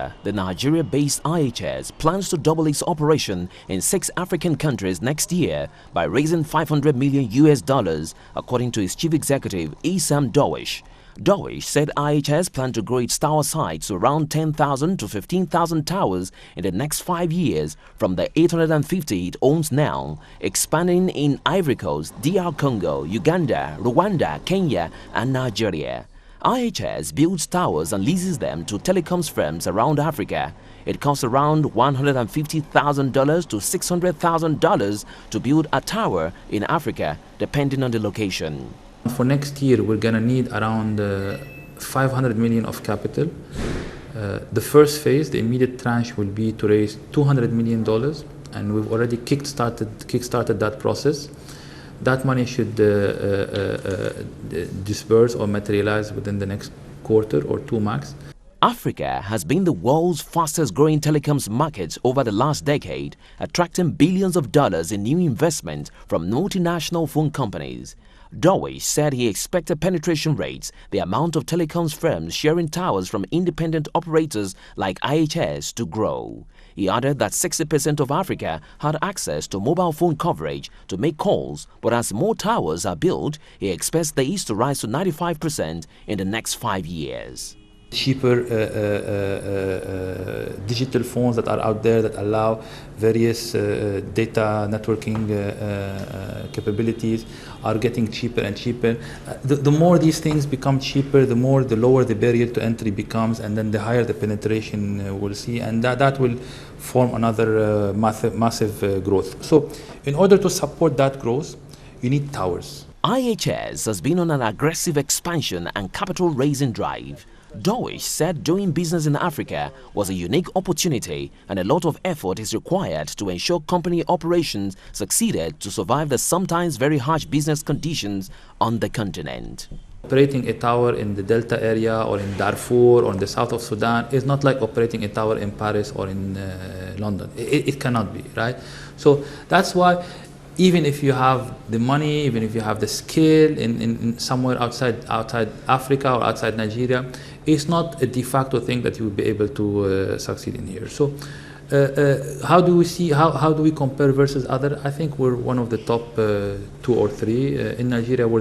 Africa, the Nigeria-based IHS plans to double its operation in 6 African countries next year by raising $500 million, according to its chief executive, Issam Darwish. Darwish said IHS planned to grow its tower sites to around 10,000 to 15,000 towers in the next 5 years from the 850 it owns now, expanding in Ivory Coast, DR Congo, Uganda, Rwanda, Kenya, and Nigeria. IHS builds towers and leases them to telecoms firms around Africa. It costs around $150,000 to $600,000 to build a tower in Africa, depending on the location. For next year, we're going to need around 500 million of capital. The first phase, the immediate tranche, will be to raise $200 million, and we've already kickstarted that process. That money should disperse or materialize within the next quarter or 2 max. Africa has been the world's fastest growing telecoms market over the last decade, attracting billions of dollars in new investment from multinational phone companies. Darwish said he expected penetration rates, the amount of telecoms firms sharing towers from independent operators like IHS, to grow. He added that 60% of Africa had access to mobile phone coverage to make calls, but as more towers are built, he expects these to rise to 95% in the next 5 years. Cheaper digital phones that are out there that allow various data networking capabilities are getting cheaper and cheaper. The more these things become cheaper, the lower the barrier to entry becomes, and then the higher the penetration we'll see, and that will form another massive growth. So in order to support that growth, you need towers. IHS has been on an aggressive expansion and capital raising drive. Darwish said doing business in Africa was a unique opportunity, and a lot of effort is required to ensure company operations succeeded to survive the sometimes very harsh business conditions on the continent. Operating a tower in the Delta area or in Darfur or in the south of Sudan is not like operating a tower in Paris or in London. It cannot be, right? So that's why even if you have the money, even if you have the skill in somewhere outside Africa or outside Nigeria, it's not a de facto thing that you will be able to succeed in here. So how do we compare versus other? I think we're one of the top 2 or 3. In Nigeria, we're the